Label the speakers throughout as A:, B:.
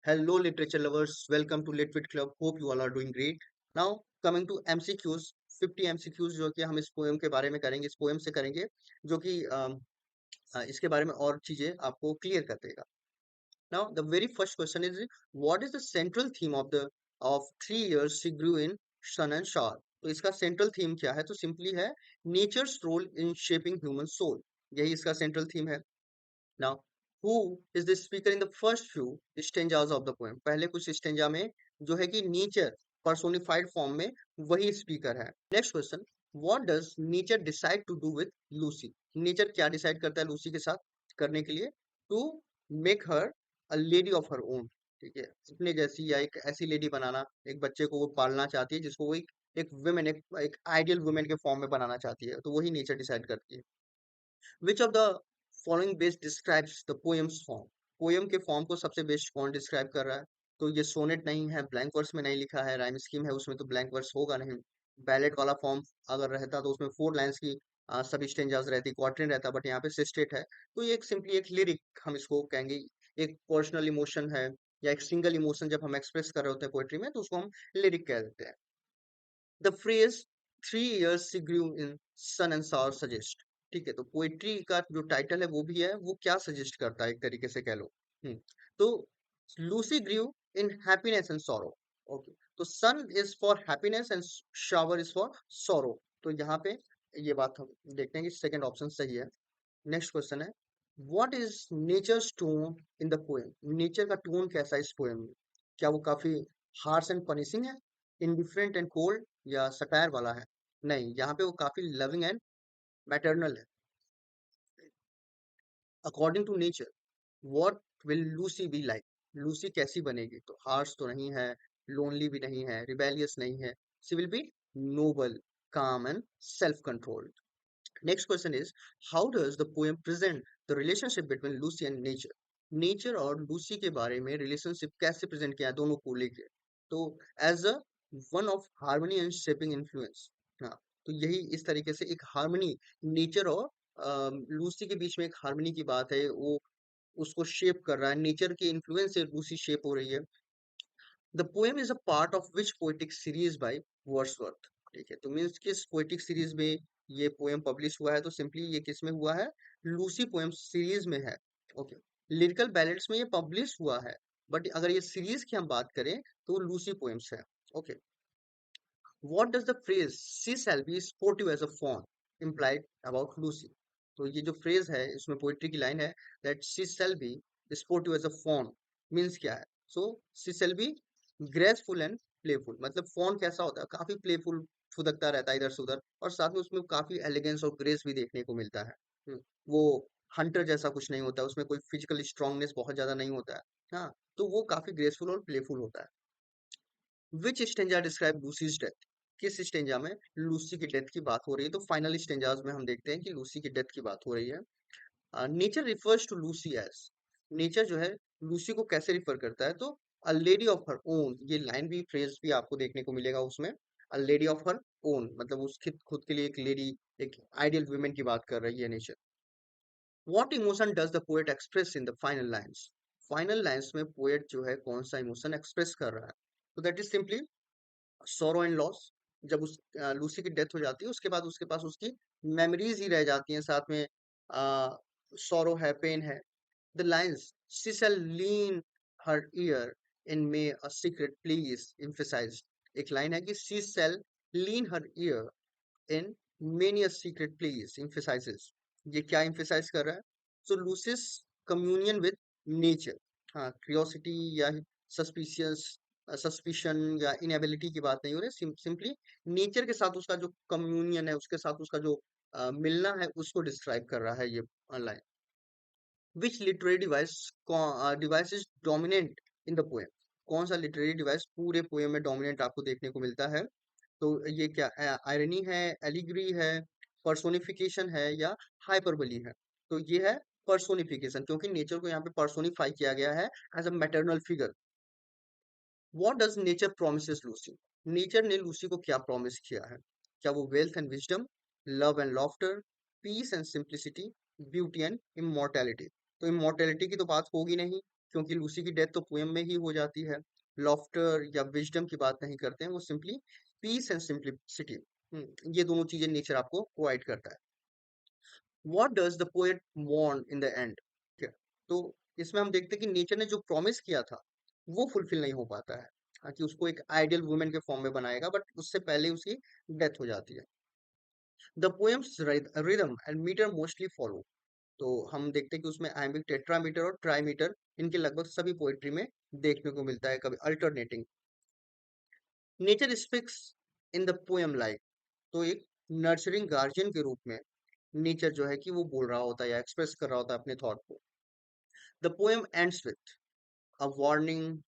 A: Hello, literature lovers. Welcome to Lit Club. Hope you all are doing great. Now, coming to MCQs, 50 MCQs जो कि हम इस poem के बारे में करेंगे, इस पोएम से करेंगे, जो कि इसके बारे में और चीजें आपको क्लियर कर देगा. Now, the very first question is, what is the central theme of 3 years she grew in sun and shower? तो इसका central theme क्या है? तो simply है nature's role in shaping human soul. यही इसका central theme है. Now, who is the speaker in the first few stanzas of the poem? पहले कुछ स्टेंजा में जो है कि नेचर personified form में वही स्पीकर है. Next question, what does nature decide to do with Lucy? Nature क्या डिसाइड करता है लूसी के साथ करने के लिए? To make her a lady of her own. ठीक है, अपने जैसी या एक ऐसी लेडी बनाना, एक बच्चे को वो पालना चाहती है जिसको वो एक वुमेन एक आइडियल वुमेन के फॉर्म में बनाना चाहती है, तो वही नेचर डिसाइड करती है. Which of the following best describes the poem's form? Poem के फॉर्म को सबसे बेस्ट कौन डिस्क्राइब कर रहा है? तो ये सोनेट नहीं है, ब्लैंक वर्स में नहीं लिखा है, राइम स्कीम है उसमें तो ब्लैंक वर्स होगा नहीं. बैलेट वाला फॉर्म अगर रहता तो उसमें 4 लाइन्स की सभी स्टेंजास रहती, क्वार्टरिन रहता, बट यहाँ पे सिस्टेट है. तो ये एक सिंपली एक लिरिक हम इसको कहेंगे, एक पर्सनल इमोशन है या एक सिंगल इमोशन जब हम एक्सप्रेस कर रहे होते हैं पोएट्री में तो उसको हम लिरिक कह देते हैं. The phrase 3 years she grew in sun and sour suggest. ठीक है, तो पोएट्री का जो टाइटल है वो भी है, वो क्या सजेस्ट करता है एक तरीके से कह लो. तो Lucy grieve in happiness and sorrow. Okay, तो sun is for happiness and shower is for sorrow. तो यहाँ पे ये बात हम देखते हैं कि सेकंड ऑप्शन सही है. नेक्स्ट क्वेश्चन है, what is nature's tone in the poem? Nature का टोन कैसा है इस पोएम में? क्या वो काफी हार्श एंड पनिशिंग है, इंडिफरेंट एंड कोल्ड, या सटायर वाला है? नहीं, यहाँ पे वो काफी लविंग एंड मैटरनल है. According to nature, what will Lucy be like? Lucy कैसी बनेगी? तो हार्श तो नहीं है, लोनली भी नहीं है, रिबेलियस नहीं है. She will be noble, calm and self-controlled. Next question is, how does the poem present the relationship between Lucy and nature? Nature और लूसी के बारे में रिलेशनशिप कैसे प्रेजेंट किया है दोनों को लेके? तो as a one of harmony and shaping influence. हाँ, तो यही इस तरीके से एक हार्मनी, नेचर और लूसी के बीच में एक हार्मनी की बात है. वो उसको शेप कर रहा है, नेचर के इन्फ्लुएंस से लूसी शेप हो रही है. The poem is a part of which poetic series by Wordsworth. ठीक है, तो मीन्स किस पोएटिक सीरीज में ये पोएम पब्लिश हुआ है? तो सिंपली ये किस में हुआ है? लूसी पोएम सीरीज में है. ओके, लिरिकल बैलेट्स में ये पब्लिश हुआ है, बट अगर ये सीरीज की हम बात करें तो लूसी पोएम्स है. Okay, what does the phrase she shall be sportive as a fawn implied about Lucy? तो ये जो फ्रेज है इसमें पोएट्री की लाइन है that she shall be sportive as a fawn, means क्या है? So she shall be graceful and playful. मतलब फॉन कैसा होता है? काफी प्लेफुल, फुदकता रहता है इधर से उधर, और साथ में उसमें काफी एलिगेंस और ग्रेस भी देखने को मिलता है. वो हंटर जैसा कुछ नहीं होता, उसमें कोई फिजिकल स्ट्रांगनेस बहुत ज्यादा नहीं होता है. हाँ, तो वो काफी ग्रेसफुल और प्लेफुल होता है. विच स्टेंजा डिस्क्राइब लूसीज डेथ? किस स्टेंजा में लूसी की डेथ की बात हो रही है? तो फाइनल स्टेंजाज में हम देखते हैं कि लूसी की डेथ की बात हो रही है. Nature refers to Lucy as, nature जो है लूसी को कैसे रिफर करता है? तो a lady of her own. ये लाइन भी, फ्रेज भी आपको देखने को मिलेगा उसमें. A lady of her own मतलब उसके खुद के लिए एक लेडी, एक आइडियल वुमेन की बात कर रही है nature. What emotion does the poet express in the final lines? Final lines में पोएट जो है कौन सा इमोशन एक्सप्रेस कर रहा है? तो that is simply sorrow and loss. जब उस लूसी की डेथ हो जाती है उसके बाद उसके पास उसकी मेमोरीज ही रह जाती हैं, साथ में सॉरो है, पेन है. The lines she shall lean her ear in many a secret place emphasized. एक लाइन है कि she shall lean her ear in many a secret place emphasizes. ये क्या emphasize कर रहा है? So Lucy's communion with nature. हाँ, क्यूरियोसिटी या सस्पिशियस सस्पिशन या इनएबिलिटी की बात नहीं हो रही, सिंपली नेचर के साथ उसका जो कम्युनियन है, उसके साथ उसका जो मिलना है, उसको डिस्क्राइब कर रहा है ये line. Which literary device is dominant in the poem? कौन सा लिटरेरी डिवाइस पूरे पोएम में डोमिनेंट आपको देखने को मिलता है? तो ये क्या, आयरनी है, एलिग्री है, पर्सोनिफिकेशन है, या हाइपरबली है? तो ये है पर्सोनिफिकेशन, क्योंकि नेचर को यहाँ पे पर्सोनिफाई किया गया है as a maternal figure. What does nature promises Lucy? Nature ने लूसी को क्या प्रॉमिस किया है? क्या वो wealth and wisdom, love and laughter, peace and simplicity, beauty and immortality? तो इमोर्टैलिटी की तो बात होगी नहीं, क्योंकि लूसी की डेथ तो पोएम में ही हो जाती है। लॉफ्टर या विजडम की बात नहीं करते हैं, वो सिंपली पीस एंड सिंप्लिसिटी, ये दोनों चीजें नेचर आपको प्रोवाइड करता है। What does the poet want in the end? ठीक है, तो इसमें हम देखते हैं कि नेचर ने जो प्रॉमिस किया था वो फुलफिल नहीं हो पाता है। कि उसको एक आइडियल वुमेन के फॉर्म में बनाएगा, बट उससे पहले उसकी डेथ हो जाती है। The poem's rhythm and meter mostly follow, तो हम देखते हैं कि उसमें आयमिक टेट्रामीटर और ट्राईमीटर इनके लगभग सभी पोएट्री में देखने को मिलता है, कभी alternating. Nature speaks in the poem like, तो एक नर्चरिंग गार्जियन के रूप में नेचर जो है कि वो बोल रहा होता है या एक्सप्रेस कर रहा होता है अपने थॉट को। The poem ends with a warning,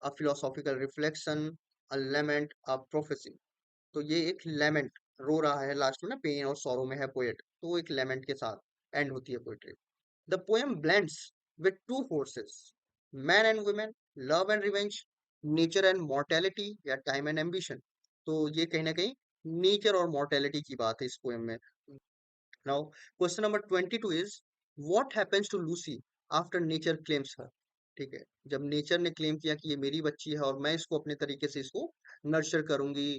A: a philosophical reflection, a lament, a prophecy. तो ये एक लेमेंट, रो रहा है लास्ट में ना, पेन और सॉरो में है पोएट, तो वो एक लेमेंट के साथ एंड होती है poetry. The poem blends with two forces, man and women, love and revenge, nature and mortality या टाइम एंड एम्बिशन। तो ये कहीं ना कहीं नेचर और मॉर्टेलिटी की बात है इस पोएम में। Now question number 22 is, what happens to Lucy after nature claims her? ठीक है, जब नेचर ने क्लेम किया कि ये मेरी बच्ची है और मैं इसको अपने तरीके से इसको नर्चर करूंगी,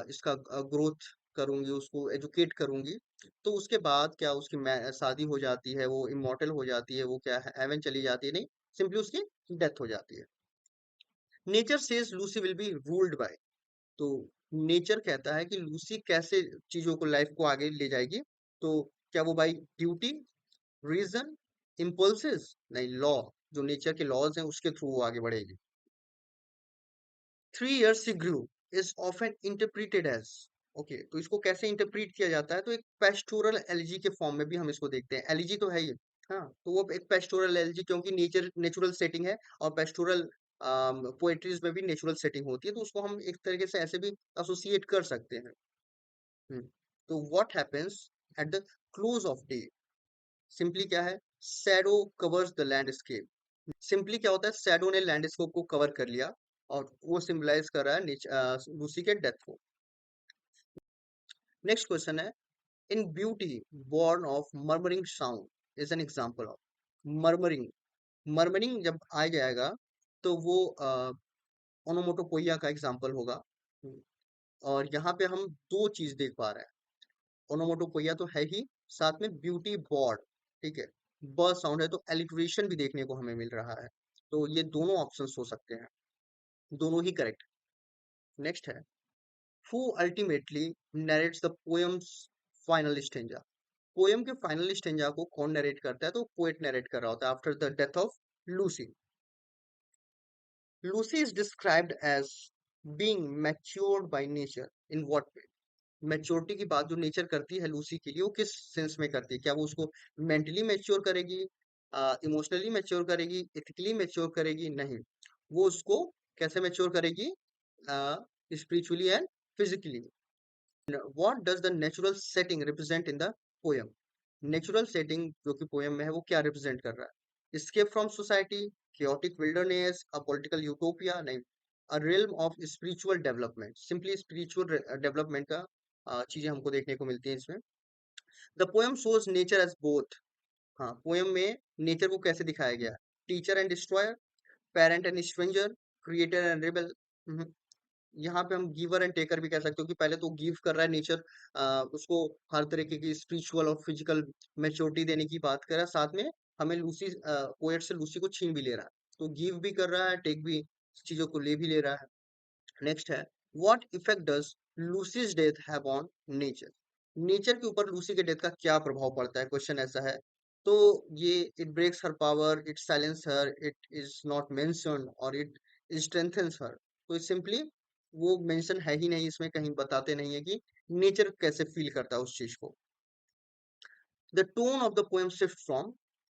A: इसका ग्रोथ करूंगी, उसको एजुकेट करूंगी, तो उसके बाद क्या उसकी शादी हो जाती है, वो इमॉर्टल हो जाती है, वो क्या है हेवन चली जाती है? नहीं, सिंपली उसकी डेथ हो जाती है। Nature says Lucy will be ruled by, तो नेचर कहता है कि लूसी कैसे चीजों को, लाइफ को आगे ले जाएगी? तो क्या वो बाई ड्यूटी, रीजन, इम्पल्सेस? नहीं, लॉ, जो नेचर के लॉज हैं उसके थ्रू वो आगे बढ़ेगी। 3 years she grew is often interpreted as, okay, तो इसको कैसे इंटरप्रीट किया जाता है? तो एक पेस्टोरल एलिजी के फॉर्म में भी हम इसको देखते हैं। एलिजी तो है ही, हाँ, तो वो एक पेस्टोरल एलिजी, क्योंकि नेचर नेचुरल सेटिंग है और पेस्टोरल पोएट्रीज में भी नेचुरल सेटिंग होती है, तो उसको हम एक तरीके से ऐसे भी एसोसिएट कर सकते हैं। हम्म, तो what happens at the close of day? Simply क्या है, shadow covers the landscape. Simply क्या होता है, शैडो ने लैंडस्केप को कवर कर लिया और वो सिंबलाइज कर रहा है लूसी के डेथ को। नेक्स्ट क्वेश्चन है, in beauty born of murmuring sound is an example of. Murmuring, murmuring जब आ जाएगा तो वो ओनोमोटोपोइया का एग्जांपल होगा। हम्म, और यहाँ पे हम दो चीज देख पा रहे हैं, ओनोमोटोपोइया तो है ही, साथ में ब्यूटी बॉर्ड, ठीक है, ब साउंड है, तो एलिट्रेशन भी देखने को हमें मिल रहा है। तो ये दोनों ऑप्शंस हो सकते हैं, दोनों ही करेक्ट। नेक्स्ट है, who ultimately narrates the poem's final stanza? Poem के फाइनल स्टेंजा को कौन नरेट करता है? तो पोएट नरेट कर रहा होता है after the death of Lucy. Lucy is described as being matured by nature, in what way? Maturity की बात जो नेचर करती है लूसी के लिए, वो किस सेंस में करती है? क्या वो उसको मेंटली मैच्योर करेगी, इमोशनली मैच्योर करेगी, एथिकली मैच्योर करेगी? नहीं, वो उसको कैसे मैच्योर करेगी? Spiritually and physically. What does the natural setting represent in the poem? Natural setting जो कि पोएम में है वो क्या रिप्रेजेंट कर रहा है? escape from society, chaotic wilderness, a political utopia? नहीं, a realm of spiritual development, simply spiritual development का चीजें हमको देखने को मिलती हैं इसमें। The poem shows nature as both, हाँ, पोएम में नेचर को कैसे दिखाया गया? Teacher and destroyer, parent and stranger, creator and rebel. यहाँ पे हम गिवर एंड टेकर भी कह सकते हो कि पहले तो गिव कर रहा है नेचर, उसको हर तरीके की स्पिरिचुअल और फिजिकल मेच्योरिटी देने की बात कर रहा है, साथ में हमें लूसी, पोएट से लूसी को छीन भी ले रहा है, तो गिव भी कर रहा है, टेक भी, चीजों को ले भी ले रहा है। नेक्स्ट है, what effect does Lucy's death have on nature? Nature के ऊपर लूसी के डेथ का क्या प्रभाव पड़ता है? क्वेश्चन ऐसा है। तो ये, it breaks her power, it silence her, it is not mentioned, और इट स्ट्रेंथन्स हर। तो सिंपली वो मेंशन है ही नहीं, इसमें कहीं बताते नहीं है कि नेचर कैसे फील करता है उस चीज को। The tone of the poem shift from,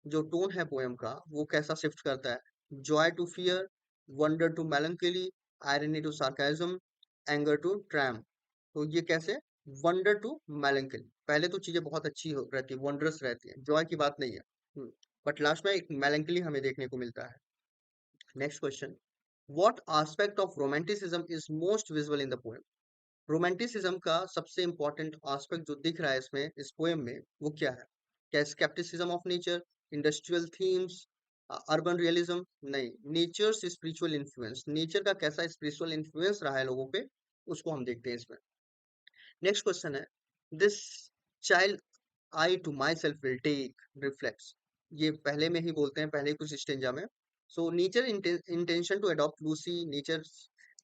A: जो टोन है पोएम का वो कैसा शिफ्ट करता है? Joy to fear, wonder to melancholy, irony to sarcasm, anger to tram. तो ये कैसे? वंडर टू melancholy, पहले तो चीजें बहुत अच्छी हो रहती है, वंडरस रहती है, जॉय की बात नहीं है, बट लास्ट में एक melancholy हमें देखने को मिलता है। Next question, what aspect of romanticism is most visible in the poem? Romanticism का सबसे इंपॉर्टेंट एस्पेक्ट जो दिख रहा है इसमें, इस पोएम में, वो क्या है? क्या scepticism of nature, industrial themes, urban realism नहीं, नेचर स्पिरिचुअल इन्फ्लुएंस, नेचर का कैसा स्पिरिचुअल इन्फ्लुएंस रहा है लोगों पे, उसको हम देखते हैं इसमें। नेक्स्ट क्वेश्चन है, this child I to myself will take reflex, ये पहले में ही बोलते हैं, पहले कुछ स्टेंजा में। So nature intention to adopt Lucy, nature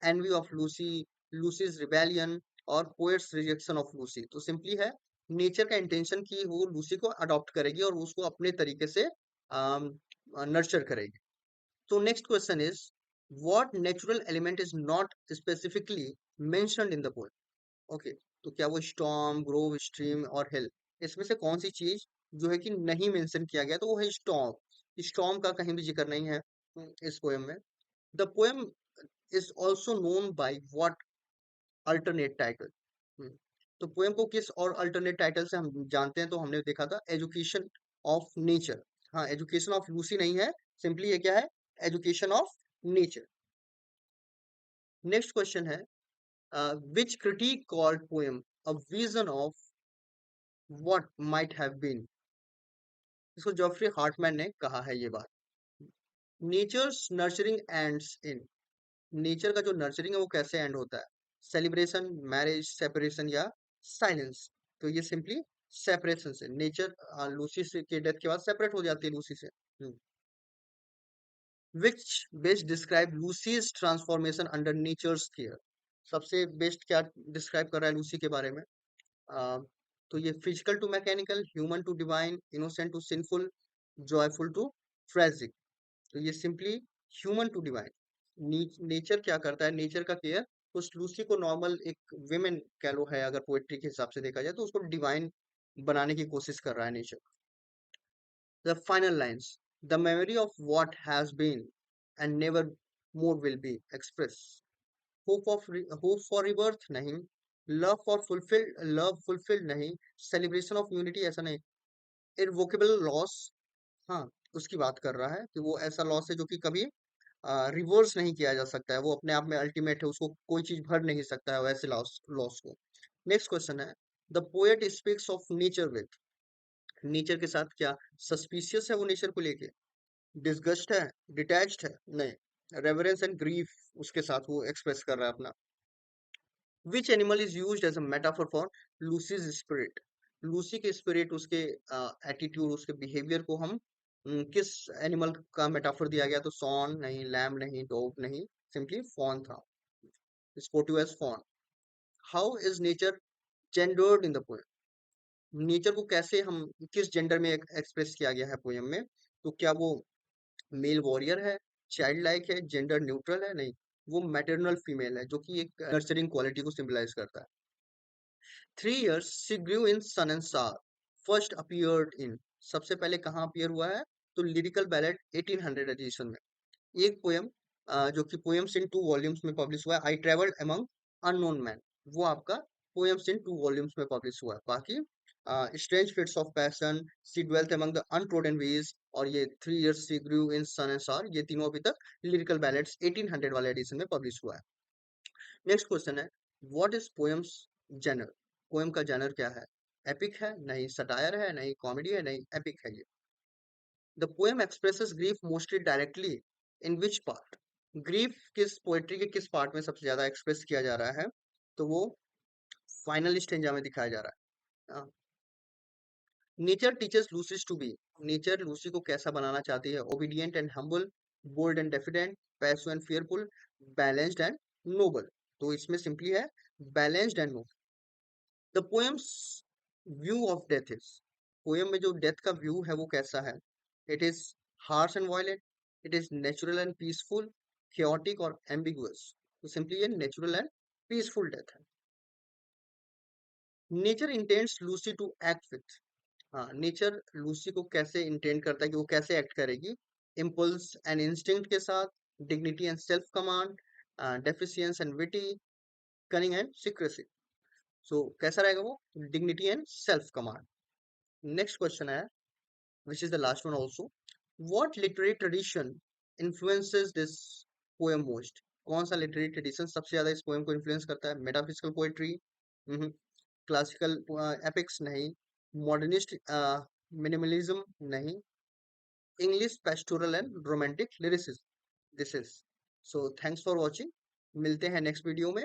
A: envy of Lucy, Lucy's rebellion और पोएट्स रिजेक्शन ऑफ लूसी। तो सिंपली है, नेचर का इंटेंशन कि वो लूसी को अडॉप्ट करेगी और उसको अपने तरीके से नर्चर करेगी। So next question is, what natural element is not specifically mentioned in the poem? Okay, तो क्या वो storm, grove, stream और hill, इसमें से कौन सी चीज जो है कि नहीं मेंशन किया गया, तो वो है storm। storm का कहीं भी जिक्र नहीं है इस पोएम में। The poem is also known by what alternate title? तो पोएम को किस और अल्टरनेट टाइटल से हम जानते हैं, तो हमने देखा था एजुकेशन ऑफ नेचर। हाँ, एजुकेशन ऑफ लूसी नहीं है, सिंपली ये क्या है, education of nature. Next question है, which critic called poem a vision of what might have been? इसको जॉफ्री हार्टमैन ने कहा है ये बात। Nature's nurturing ends in, nature का जो नर्चरिंग है वो कैसे एंड होता है, सेलिब्रेशन, मैरिज, सेपरेशन या साइलेंस? तो ये सिंपली सेपरेशन से, नेचर लूसी से के डेथ के बाद सेपरेट हो जाती है लूसी से। Which best describe Lucy's transformation under nature's care, सबसे बेस्ट क्या डिस्क्राइब कर रहा है लूसी के बारे में? आ, तो ये physical to mechanical, human to divine, innocent to sinful, joyful to tragic. तो ये simply human to divine, nature क्या करता है, नेचर का केयर। उस लूसी को नॉर्मल एक विमेन कह लो है, अगर पोएट्री के हिसाब से देखा जाए, तो उसको डिवाइन बनाने की कोशिश कर रहा है nature. The final lines, the memory of what has been and never more will be express, hope for rebirth नहीं, लव फुलफिल्ड नहीं, सेलिब्रेशन ऑफ यूनिटी ऐसा नहीं, इरवोकेबल लॉस, हाँ, उसकी बात कर रहा है कि वो ऐसा लॉस है जो कि कभी रिवर्स नहीं किया जा सकता है, वो अपने आप में अल्टीमेट है, उसको कोई चीज भर नहीं सकता है वैसे लॉस लॉस को। नेक्स्ट क्वेश्चन है, the poet speaks of nature with, nature के साथ क्या सस्पिशियस है वो नेचर को लेके, डिसगस्ट है, डिटैच्ड है नहीं, रेवरेंस एंड ग्रीफ उसके साथ वो एक्सप्रेस कर रहा है अपना। Which animal is used as a metaphor for Lucy's spirit, Lucy के स्पिरिट, उसके एटीट्यूड, उसके बिहेवियर को हम किस एनिमल का मेटाफर दिया गया, तो सॉन नहीं, लैम नहीं, डॉग नहीं, सिंपली फॉन था, sportive as fawn. How is nature gendered in the poem, nature को कैसे हम किस जेंडर में एक्सप्रेस किया गया है पोएम में? तो क्या वो मेल वॉरियर है, चाइल्ड लाइक है, जेंडर न्यूट्रल है नहीं, वो मैटरनल फीमेल है, जो कि एक नर्चरिंग क्वालिटी को सिंबलाइज करता है। 3 years she grew in sun and star, first appeared in, सबसे पहले कहाँ अपीयर हुआ है, तो लिरिकल बैलेट 1800 एडिशन में। एक पोएम जो कि पोएम्स इन 2 वॉल्यूम्स में पब्लिश हुआ है, I travelled among unknown man, वो आपका पोएम्स इन 2 वॉल्यूम्स में पब्लिश हुआ है। बाकी strange fits of passion, she dwelt among the untrodden ways और ये 3 years she grew in sun and star, ये तीनों अभी तक लिरिकल बैलेट्स 1800 वाले एडिशन में पब्लिश हुआ है। नेक्स्ट क्वेश्चन है, व्हाट इज पोएम्स जनर, पोएम का जनर क्या है? एपिक है नहीं, सटायर है नहीं, कॉमेडी है नहीं, एपिक है ये। The poem expresses grief mostly directly in which part, grief किस पोएट्री के किस पार्ट में सबसे ज्यादा एक्सप्रेस किया जा रहा है, तो वो फाइनल स्टेंजा में दिखाया जा रहा है। Nature teachers Lucy's to be, nature Lucy को कैसा बनाना चाहती है, obedient and humble, bold and diffident, passive and fearful, balanced and noble. तो इसमें सिंपली है balanced and noble. The poem's view of death is, poem में जो डेथ का व्यू है वो कैसा है, it is harsh and violent, it is natural and peaceful, chaotic और एम्बिगुअस। तो सिंपली ये नेचुरल एंड पीसफुल डेथ है। Nature intends Lucy two act with, हाँ, नेचर लूसी को कैसे इंटेंड करता है कि वो कैसे एक्ट करेगी, इम्पल्स एंड इंस्टिंक्ट के साथ, dignity and self command, diffidence and witty, cunning and secrecy. So कैसा रहेगा वो, dignity and self command. Next question है, which is the last one also, what literary tradition influences this poem most, कौन सा literary tradition सबसे ज्यादा इस poem को इन्फ्लुएंस करता है? मेटाफिजिकल पोएट्री, क्लासिकल एपिक्स नहीं, मॉडर्निस्ट मिनिमलिज्म नहीं, English pastoral and romantic lyricism. This is so thanks for watching. मिलते हैं नेक्स्ट वीडियो में।